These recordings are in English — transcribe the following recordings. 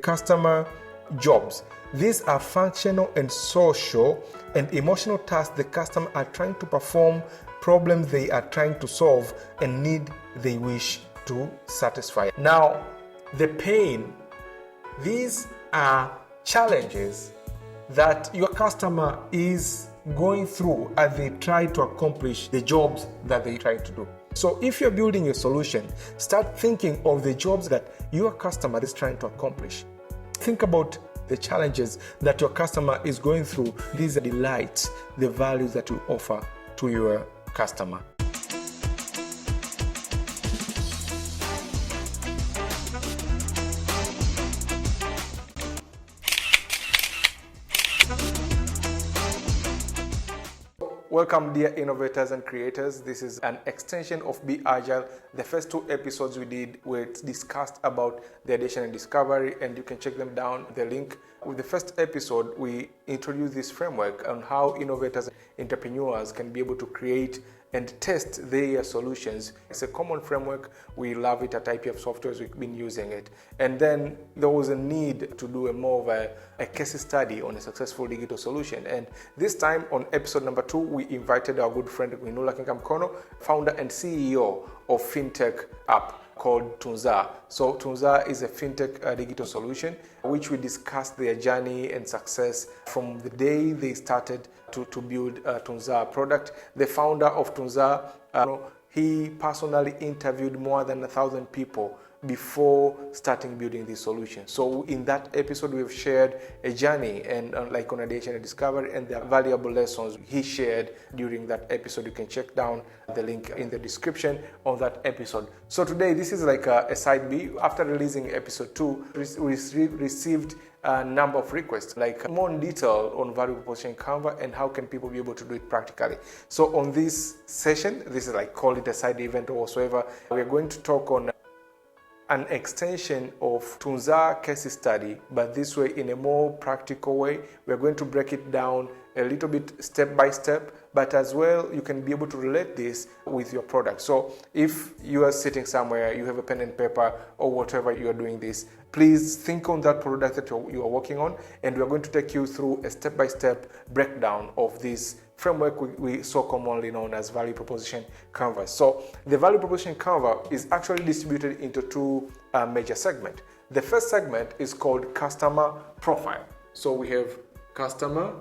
Customer jobs. These are functional and social and emotional tasks the customer are trying to perform, problems they are trying to solve, and need they wish to satisfy. Now, the pain. These are challenges that your customer is going through as they try to accomplish the jobs that they try to do. So if you're building a solution, start thinking of the jobs that your customer is trying to accomplish. Think about the challenges that your customer is going through. These are the delights, the values that you offer to your customer. Welcome, dear innovators and creators. This is an extension of Be Agile. The first two episodes we did were discussed about the ideation and discovery, and you can check them down the link. With the first episode, we introduced this framework on how innovators and entrepreneurs can be able to create and test their solutions. It's a common framework. We love it at IPF Softwares. We've been using it. And then there was a need to do more of a case study on a successful digital solution. And this time on episode number 2, we invited our good friend Ng'winula Kingamkono, founder and CEO of fintech app called Tunzaa. So Tunzaa is a fintech digital solution, which we discussed their journey and success from the day they started to build Tunzaa product. The founder of Tunzaa, he personally interviewed more than 1,000 people before starting building this solution. So in that episode, we've shared a journey and like on ideation and discovery and the valuable lessons he shared during that episode. You can check down the link in the description of that episode. So today, this is like a side B. After releasing episode 2, we received a number of requests, like more in detail on value proposition Canva and how can people be able to do it practically. So on this session, this is like, call it a side event or whatsoever, we're going to talk on an extension of Tunzaa case study, but this way in a more practical way. We're going to break it down a little bit step by step, but as well you can be able to relate this with your product. So if you are sitting somewhere, you have a pen and paper or whatever you are doing this, please think on that product that you are working on, and we're going to take you through a step-by-step breakdown of this framework we so commonly known as value proposition canvas. So the value proposition canvas is actually distributed into two major segments. The first segment is called customer profile. So we have customer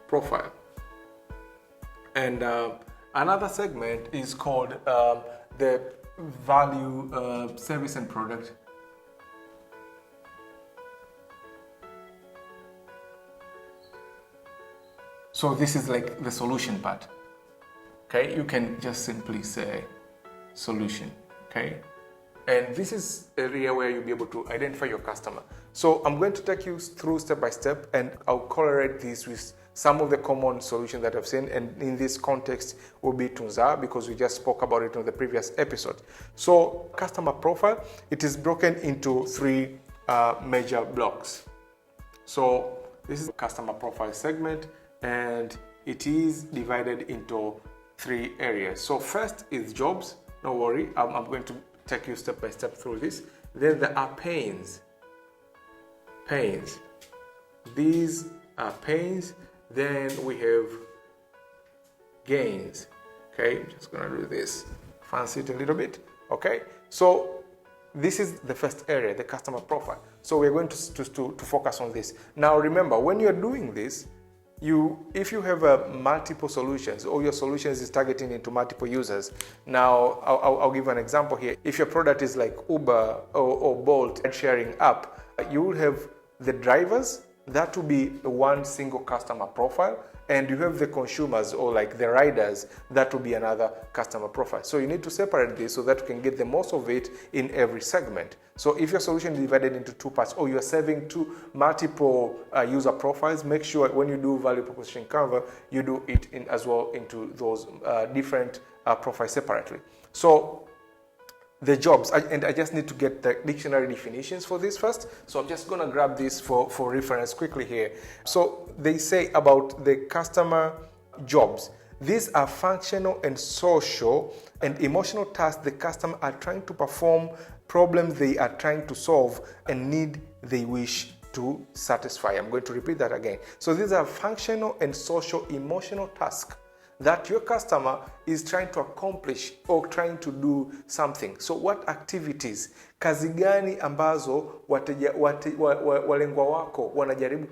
profile, and another segment is called the value service and product. So this is like the solution part, okay? You can just simply say solution, okay? And this is an area where you'll be able to identify your customer. So I'm going to take you through step by step, and I'll correlate this with some of the common solutions that I've seen. And in this context will be Tunzaa, because we just spoke about it on the previous episode. So customer profile, it is broken into 3 major blocks. So this is the customer profile segment, and it is divided into 3 areas. So first is jobs. Don't worry, I'm going to take you step by step through this. Then there are pains. These are pains. Then we have gains. Okay, I'm just gonna do this, fancy it a little bit. Okay, so this is the first area, the customer profile. So we're going to focus on this. Now remember, when you're doing this, if you have multiple solutions, or your solutions is targeting into multiple users. Now I'll give an example here. If your product is like Uber or Bolt and sharing app, you will have the drivers. That will be one single customer profile, and you have the consumers or like the riders. That will be another customer profile. So you need to separate this so that you can get the most of it in every segment. So if your solution is divided into 2 parts, or you're serving multiple user profiles, make sure when you do value proposition Canva, you do it in as well into those different profiles separately. So the jobs, and I just need to get the dictionary definitions for this first. So I'm just going to grab this for reference quickly here. So they say about the customer jobs. These are functional and social and emotional tasks the customer are trying to perform, problems they are trying to solve, and need they wish to satisfy. I'm going to repeat that again. So these are functional and social emotional tasks that your customer is trying to accomplish or trying to do something. So what activities, kazi gani ambazo walengwa wako wanajaribu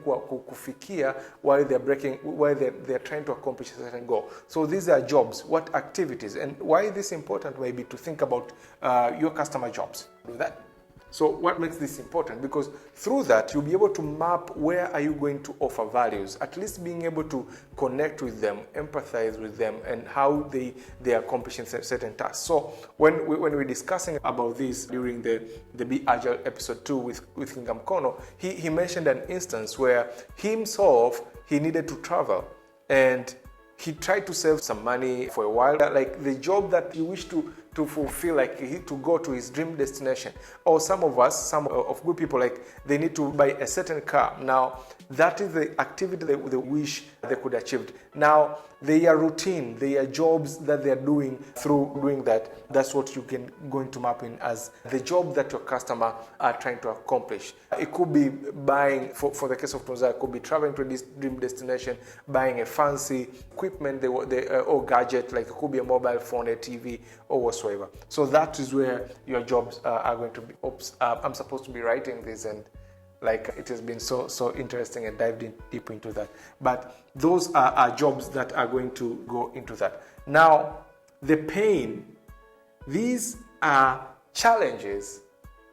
kufikia while they're trying to accomplish a certain goal. So these are jobs, what activities, and why this important maybe to think about your customer jobs. Do that. So what makes this important? Because through that, you'll be able to map where are you going to offer values, at least being able to connect with them, empathize with them, and how they are accomplishing certain tasks. So when we're discussing about this during the Be Agile episode 2 with Kingamkono, he mentioned an instance where himself, he needed to travel, and he tried to save some money for a while, like the job that he wished to fulfill, like to go to his dream destination. Or some of good people, like they need to buy a certain car. Now, that is the activity they wish they could achieve. Now, they are routine, they are jobs that they are doing. Through doing that, that's what you can going to map in as the job that your customer are trying to accomplish. It could be buying, for the case of Tunzaa, it could be traveling to this dream destination, buying a fancy equipment or gadget, like it could be a mobile phone, a TV, or whatsoever. So that is where your jobs are going to be. I'm supposed to be writing this, and like it has been so interesting, and dived in deep into that. But those are jobs that are going to go into that. Now, the pain, these are challenges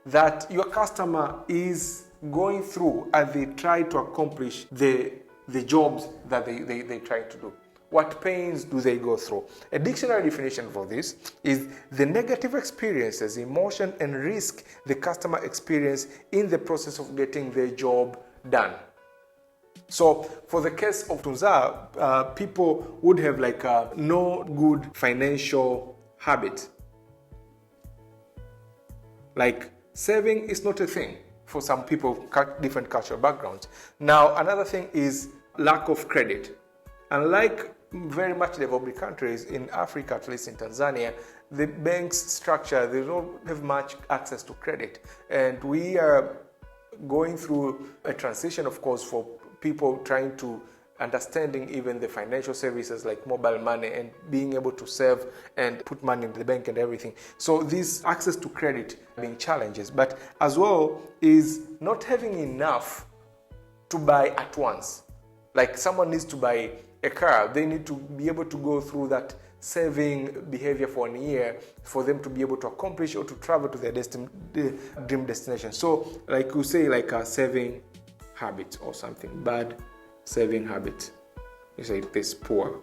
that your customer is going through as they try to accomplish the jobs that they try to do. What pains do they go through? A dictionary definition for this is the negative experiences, emotion, and risk the customer experience in the process of getting their job done. So for the case of Tunzaa, people would have no good financial habit. Like saving is not a thing for some people, different cultural backgrounds. Now, another thing is lack of credit. Unlike very much developed countries in Africa, at least in Tanzania, the bank's structure, they don't have much access to credit. And we are going through a transition, of course, for people trying to understanding even the financial services like mobile money and being able to save and put money in the bank and everything. So this access to credit being challenges, but as well is not having enough to buy at once. Like someone needs to buy a car, they need to be able to go through that saving behavior for 1 year for them to be able to accomplish or to travel to their dream destination. So like you say, like a saving habit or something, bad saving habit. You say this poor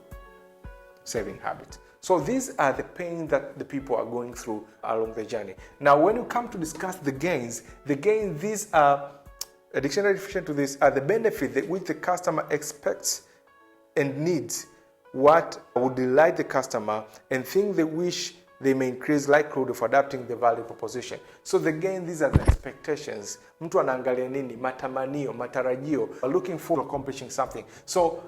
saving habit. So these are the pain that the people are going through along the journey. Now, when you come to discuss the gains, these are, a dictionary definition to this, are the benefit that which the customer expects and needs, what would delight the customer, and things they wish they may increase likelihood of adapting the value proposition. So again, these are the expectations. Mtu anaangalia nini, matamanio, matarajio, looking for accomplishing something. So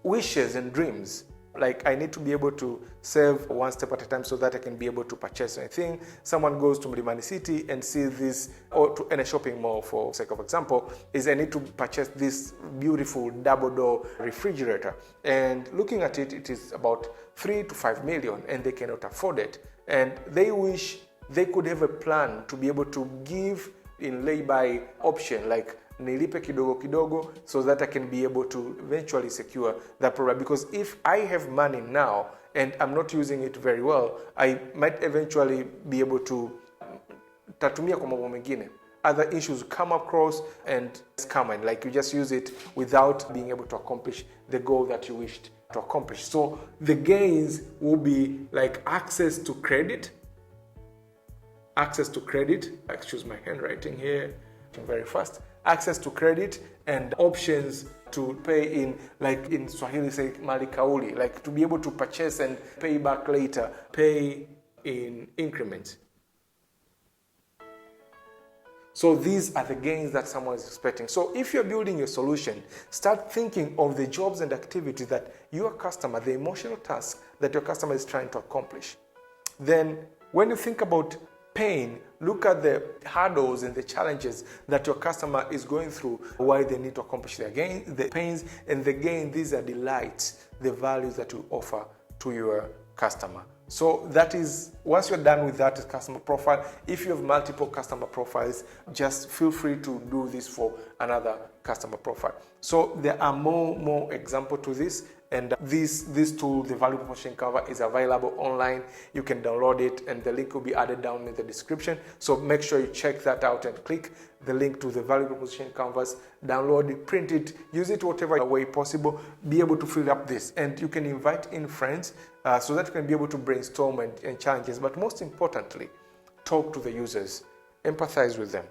wishes and dreams. Like I need to be able to save one step at a time so that I can be able to purchase anything. Someone goes to Mlimani City and sees this, or to in a shopping mall for sake of example, is I need to purchase this beautiful double door refrigerator. And looking at it, it is about 3 to 5 million and they cannot afford it. And they wish they could have a plan to be able to give in lay-by option, like nilipe kidogo kidogo, so that I can be able to eventually secure that product. Because if I have money now and I'm not using it very well, I might eventually be able to tatumia kwa mambo mengine. Other issues come across and scam, and like you just use it without being able to accomplish the goal that you wished to accomplish. So the gains will be like access to credit. Excuse my handwriting here, very fast. Access to credit and options to pay in, like in Swahili say mali kauli, like to be able to purchase and pay back later, pay in increments. So these are the gains that someone is expecting. So if you're building your solution, start thinking of the jobs and activities that your customer, the emotional task that your customer is trying to accomplish. Then when you think about pain, look at the hurdles and the challenges that your customer is going through, why they need to accomplish their gain, the pains and the gain. These are delights, the values that you offer to your customer. So that is, once you're done with that customer profile, if you have multiple customer profiles, just feel free to do this for another customer profile. So there are more examples to this, and this tool, the value proposition cover, is available online. You can download it, and the link will be added down in the description. So make sure you check that out and click the link to the value proposition canvas, download it, print it, use it whatever way possible, be able to fill up this. And you can invite in friends so that you can be able to brainstorm and challenges. But most importantly, talk to the users, empathize with them,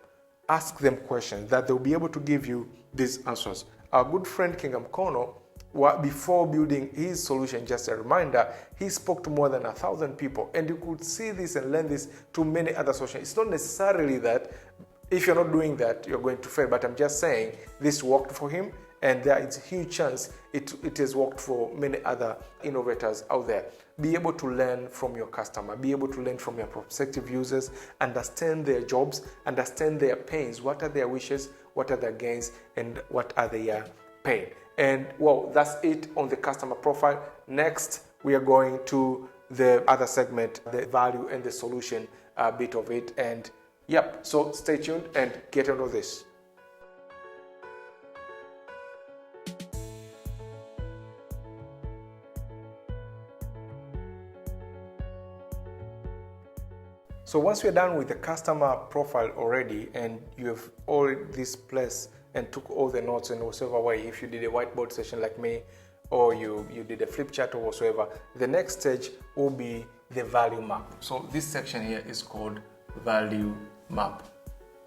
ask them questions that they'll be able to give you these answers. Our good friend Kingamkono, before building his solution, just a reminder, he spoke to more than 1,000 people, and you could see this and learn this to many other solutions. It's not necessarily that if you're not doing that, you're going to fail, but I'm just saying this worked for him, and there is a huge chance it has worked for many other innovators out there. Be able to learn from your customer, be able to learn from your prospective users, understand their jobs, understand their pains, what are their wishes, what are their gains, and what are their pain. And well, that's it on the customer profile. Next, we are going to the other segment, the value and the solution bit of it. And yep, so stay tuned and get into this. So once we're done with the customer profile already, and you have all this place and took all the notes in whatever way, if you did a whiteboard session like me, or you did a flip chart or whatsoever, the next stage will be the value map. So this section here is called value map.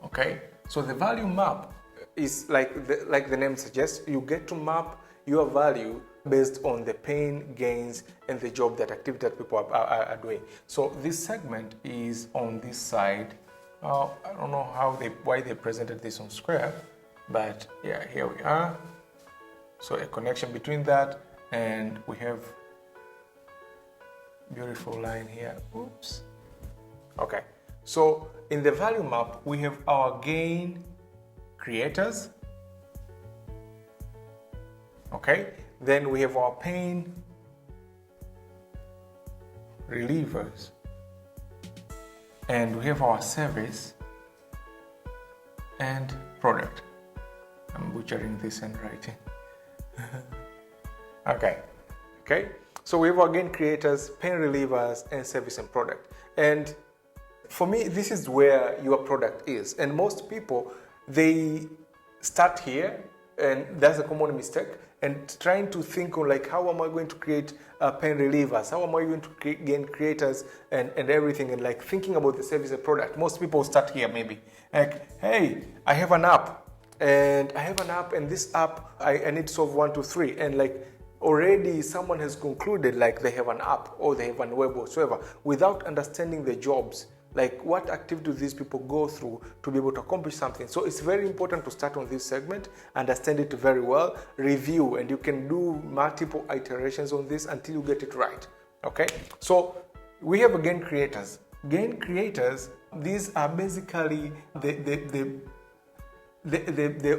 Okay, so the value map is like the name suggests, you get to map your value based on the pain, gains, and the job, that activity that people are doing. So this segment is on this side. I don't know why they presented this on Square, but yeah, here we are. So a connection between that, and we have beautiful line here. Oops. Okay. So in the value map, we have our gain creators. Okay. Then we have our pain relievers. And we have our service and product. I'm butchering this handwriting. Okay. So we have our gain creators, pain relievers, and service and product. And for me, this is where your product is. And most people, they start here, and that's a common mistake, and trying to think of like, how am I going to create pain relievers? How am I going to gain creators and everything? And like thinking about the service and product. Most people start here maybe. Like, hey, I have an app. And this app, I need to solve 1, 2, 3. And like already someone has concluded like they have an app or they have an web or whatsoever, without understanding the jobs. Like what activity do these people go through to be able to accomplish something? So it's very important to start on this segment, understand it very well, review, and you can do multiple iterations on this until you get it right. Okay, so we have gain creators. Gain creators, these are basically the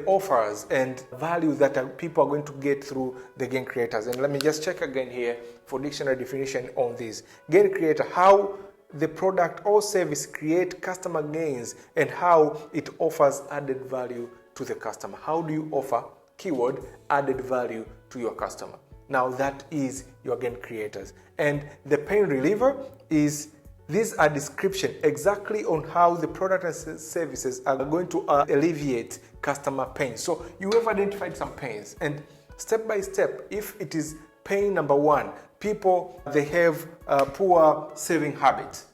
offers and values that people are going to get through the gain creators. And let me just check again here for dictionary definition on this. Gain creator, how the product or service create customer gains and how it offers added value to the customer. How do you offer, keyword, added value to your customer? Now that is your gain creators. And the pain reliever is, these are description exactly on how the product and services are going to alleviate customer pain. So you have identified some pains, and step by step, if it is pain number 1, people, they have poor saving habits.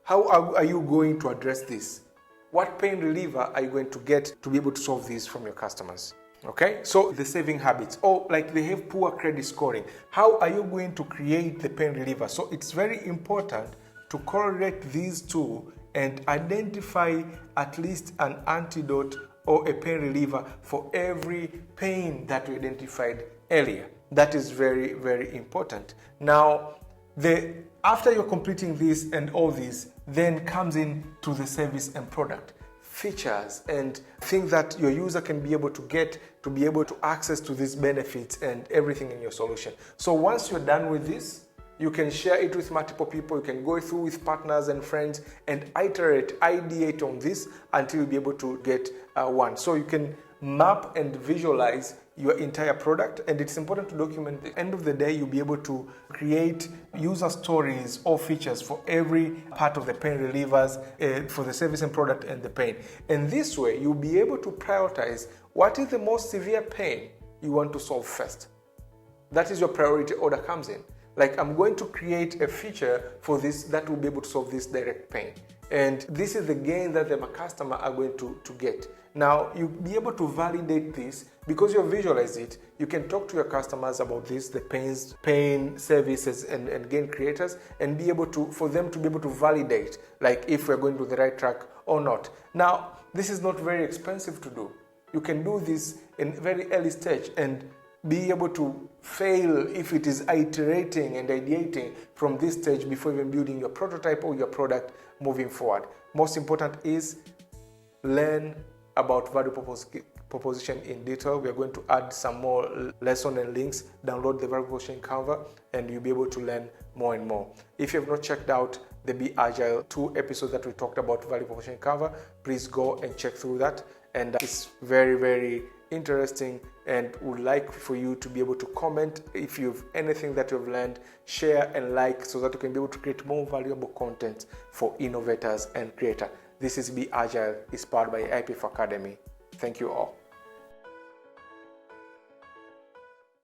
How are you going to address this? What pain reliever are you going to get to be able to solve this from your customers? Okay, so the saving habits, or like they have poor credit scoring. How are you going to create the pain reliever? So it's very important to correlate these two and identify at least an antidote or a pain reliever for every pain that we identified earlier. That is very, very important. Now, After you're completing this and all this, then comes in to the service and product features and things that your user can be able to get to be able to access to these benefits and everything in your solution. So once you're done with this, you can share it with multiple people. You can go through with partners and friends and ideate on this until you'll be able to get one. So you can map and visualize your entire product, and it's important to document. At the end of the day, you'll be able to create user stories or features for every part of the pain relievers, for the service and product and the pain. And this way, you'll be able to prioritize what is the most severe pain you want to solve first. That is your priority order comes in. Like, I'm going to create a feature for this that will be able to solve this direct pain. And this is the gain that the customer are going to get. Now, you'll be able to validate this because you visualize it. You can talk to your customers about this, the pain services and gain creators, and be able to, for them to be able to validate, like if we're going to the right track or not. Now, this is not very expensive to do. You can do this in very early stage and be able to fail if it is iterating and ideating from this stage before even building your prototype or your product moving forward. Most important is learn about value proposition in detail. We are going to add some more lesson and links. Download the value proposition Canva and you'll be able to learn more and more. If you have not checked out the Be Agile 2 episodes that we talked about value proposition Canva, please go and check through that. And it's very, very interesting, and would like for you to be able to comment if you've anything that you've learned, share and like, so that you can be able to create more valuable content for innovators and creators. This is Be Agile, is powered by IPF Academy. Thank you all.